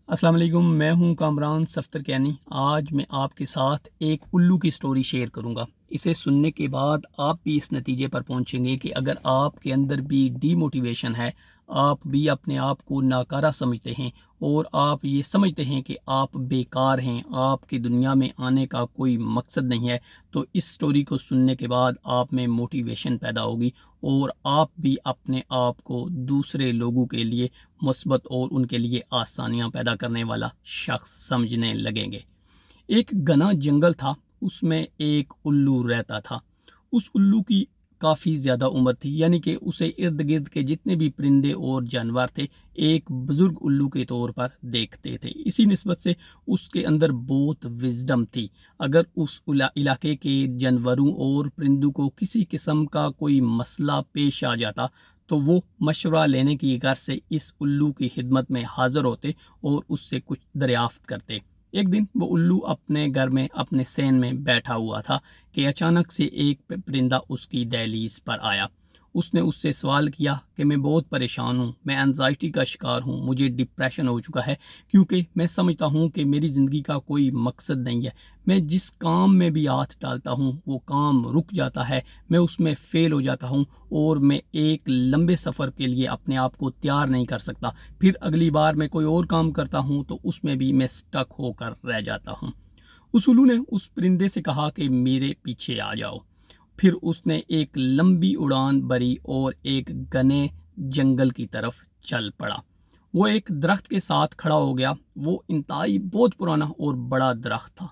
अस्सलाम वालेकुम, मैं हूं कामरान सफ्तर कैनी। आज मैं आपके साथ एक उल्लू की स्टोरी शेयर करूंगा। इसे सुनने के बाद आप भी इस नतीजे पर पहुंचेंगे कि अगर आपके अंदर भी डीमोटिवेशन है, आप भी अपने आप को नाकारा समझते हैं और आप ये समझते हैं कि आप बेकार हैं, आपकी दुनिया में आने का कोई मकसद नहीं है, तो इस स्टोरी को सुनने के बाद आप में मोटिवेशन पैदा होगी और आप भी अपने आप को दूसरे लोगों के लिए मुस्बत और उनके लिए आसानियां पैदा करने वाला शख्स समझने लगेंगे। एक घना जंगल था, उसमें एक उल्लू रहता था। उस उल्लू की काफ़ी ज़्यादा उम्र थी, यानी कि उसे इर्द गिर्द के जितने भी परिंदे और जानवर थे एक बुज़ुर्ग उल्लू के तौर पर देखते थे। इसी निस्बत से उसके अंदर बहुत विजडम थी। अगर उस इलाके के जानवरों और परिंदों को किसी किस्म का कोई मसला पेश आ जाता तो वो मशवरा लेने की गर्ज से इस उल्लू की खिदमत में हाज़िर होते और उससे कुछ दरियाफ्त करते। एक दिन वो उल्लू अपने घर में अपने सेन में बैठा हुआ था कि अचानक से एक परिंदा उसकी दहलीज पर आया। उसने उससे सवाल किया कि मैं बहुत परेशान हूँ, मैं एनजाइटी का शिकार हूँ, मुझे डिप्रेशन हो चुका है क्योंकि मैं समझता हूँ कि मेरी ज़िंदगी का कोई मकसद नहीं है। मैं जिस काम में भी हाथ डालता हूँ वो काम रुक जाता है, मैं उसमें फ़ेल हो जाता हूँ और मैं एक लंबे सफ़र के लिए अपने आप को तैयार नहीं कर सकता। फिर अगली बार मैं कोई और काम करता हूँ तो उसमें भी मैं स्टक होकर रह जाता हूँ। उस उल्लू ने उस परिंदे से कहा कि मेरे पीछे आ जाओ। फिर उसने एक लंबी उड़ान भरी और एक घने जंगल की तरफ चल पड़ा। वो एक दरख्त के साथ खड़ा हो गया। वो इंतहाई बहुत पुराना और बड़ा दरख्त था।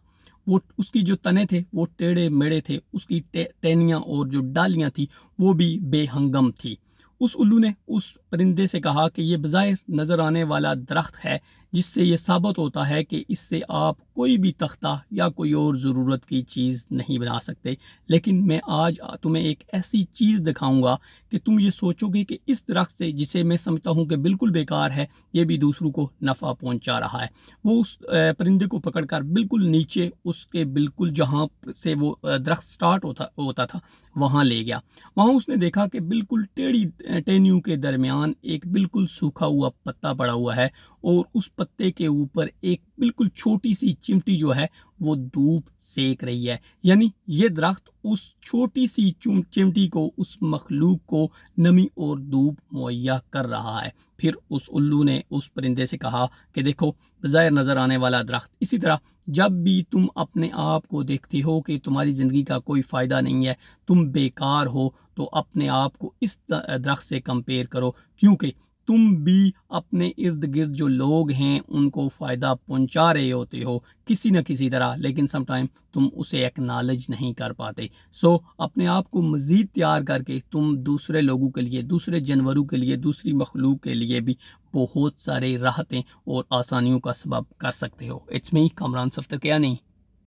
वो उसकी जो तने थे वो टेढ़े मेढ़े थे, उसकी टहनियाँ और जो डालियाँ थी वो भी बेहंगम थी। उस उल्लू ने उस परिंदे से कहा कि ये बज़ाहिर नज़र आने वाला दरख्त है, जिससे ये साबित होता है कि इससे आप कोई भी तख्ता या कोई और ज़रूरत की चीज़ नहीं बना सकते, लेकिन मैं आज तुम्हें एक ऐसी चीज़ दिखाऊंगा कि तुम ये सोचोगे कि इस दरख्त से, जिसे मैं समझता हूँ कि बिल्कुल बेकार है, ये भी दूसरों को नफ़ा पहुँचा रहा है। वो उस परिंदे को पकड़कर बिल्कुल नीचे, उसके बिल्कुल जहाँ से वो दरख्त स्टार्ट होता था वहाँ ले गया। वहाँ उसने देखा कि बिल्कुल टेढ़ी टहनियों के दरमियान एक बिल्कुल सूखा हुआ पत्ता पड़ा हुआ है और उस पत्ते के ऊपर एक बिल्कुल छोटी सी चिमटी जो है वो धूप सेक रही है। यानी ये दरख्त उस छोटी सी चिमटी को, उस मखलूक को नमी और धूप मुहैया कर रहा है। फिर उस उल्लू ने उस परिंदे से कहा कि देखो, बज़ाहिर नज़र आने वाला दरख्त, इसी तरह जब भी तुम अपने आप को देखते हो कि तुम्हारी ज़िंदगी का कोई फ़ायदा नहीं है, तुम बेकार हो, तो अपने आप को इस दरख्त से कंपेयर करो, क्योंकि तुम भी अपने इर्द गिर्द जो लोग हैं उनको फ़ायदा पहुंचा रहे होते हो किसी न किसी तरह, लेकिन समटाइम तुम उसे एक्नॉलेज नहीं कर पाते। सो अपने आप को मज़ीद तैयार करके तुम दूसरे लोगों के लिए, दूसरे जानवरों के लिए, दूसरी मखलूक के लिए भी बहुत सारे राहतें और आसानियों का सबब कर सकते हो। इट्स मी कामरान सफ्तर, क्या नहीं।